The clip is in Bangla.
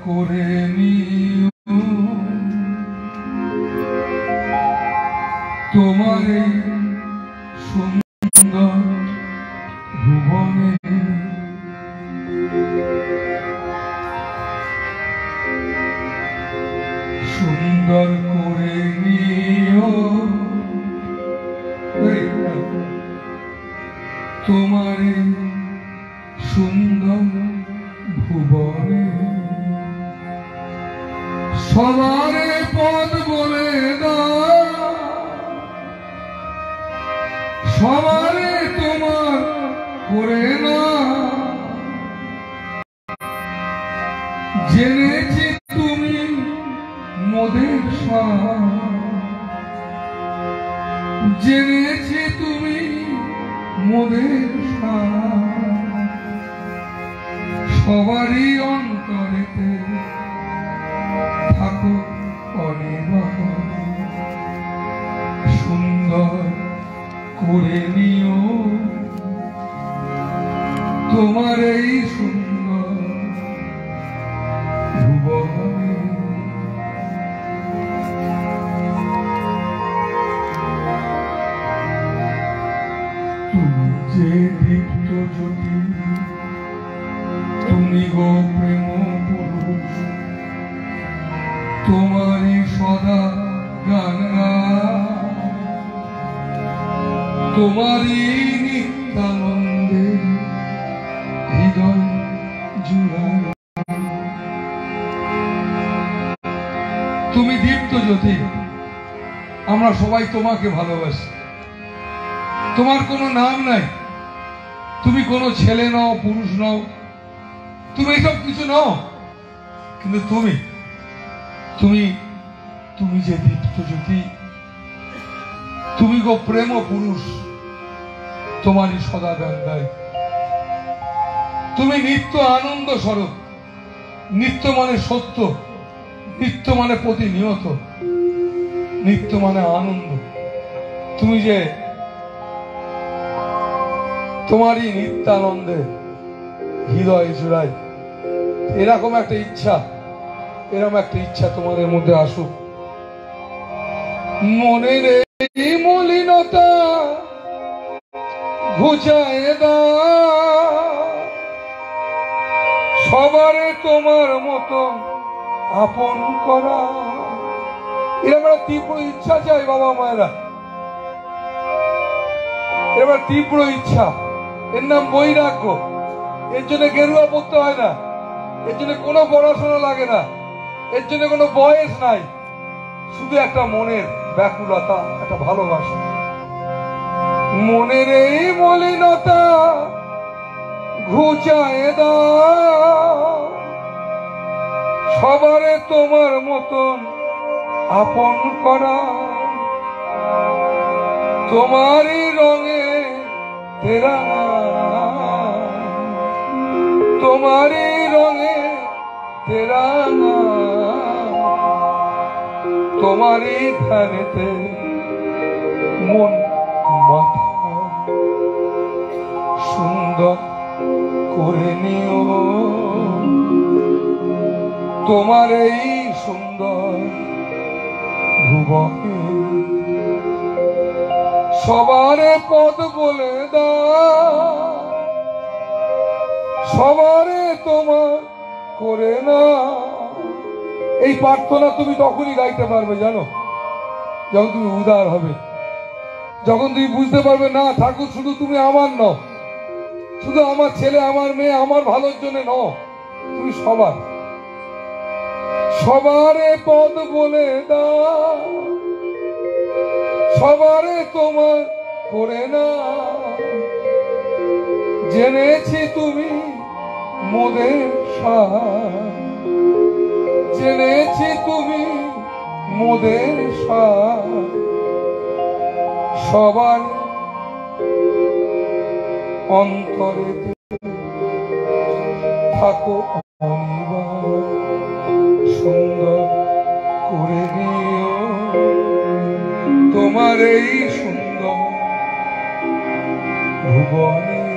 করে নিও তোমার এই সুন্দর ভুবনে সুন্দর করে নিও তোমার এই সুন্দর ভুবনে সবার পদ বলে দাও সবার তোমার করে না জেনেছি তুমি মোদের জেনেছি তুমি মোদের সবারই অন্তরেতে থাকো অনিবার্য সুন্দর করে নিও তোমার এই সুন্দর ভুবনে তুমি যে দীপ্ত জ্যোতি তুমি গো প্রেম পুরুষ তোমারই সদা গান তোমারই নিত্যানন্দে হৃদয় জুড়ায় তুমি দীপ্ত জ্যোতি আমরা সবাই তোমাকে ভালোবাসি তোমার কোনো নাম নাই তুমি কোনো ছেলে নও পুরুষ নও তুমি এইসব কিছু নও কিন্তু তুমি তুমি তুমি যে দীপ্ত জ্যোতি তুমি গো প্রেম পুরুষ তোমারই সদা গান গায় তুমি নিত্য আনন্দ স্বরূপ নিত্য মানে সত্য নিত্য মানে প্রতিনিয়ত নিত্য মানে আনন্দ তুমি যে তোমারই নিত্যানন্দে হৃদয় জুড়াই এরকম একটা ইচ্ছা তোমাদের মধ্যে আসুক মনের এই মলিনতা ঘুচায় দাও সবারে তোমার মতো আপন করা এরকম একটা তীব্র ইচ্ছা চাই বাবা মায়েরা এবার তীব্র ইচ্ছা এর নাম বৈরাগ্য এর জন্য গেরুয়া পড়তে হয় না এর জন্য কোনো পড়াশোনা লাগে না এর জন্য কোনো বয়স নাই শুধু একটা মনের ব্যাকুলতা একটা ভালোবাসা মনের এই মলিনতা ঘুচায় দাও সবারে তোমার মতন আপন করা তোমারই রঙে তেরাঙা তোমারই রঙে তেরাঙা তোমারই ধ্যানেতে মন মাথা সুন্দর করে নিও তোমার এই সুন্দর ভুবনে সবারে পদ বলে দাও সবারে তোমার করে না এই প্রার্থনা তুমি তখনই গাইতে পারবে জানো যখন তুমি উদার হবে যখন তুমি বুঝতে পারবে না ঠাকুর শুধু তুমি আমার নও শুধু আমার ছেলে আমার মেয়ে আমার ভালোর জন্য নও তুমি সবার সবারে পদ বলে দাও সবারে তোমার করে না জেনেছি তুমি মোদের জেনেছি তুমি মোদের সবার অন্তরে থাকো সুন্দর করে নিও তোমার এই সুন্দর ভুবনে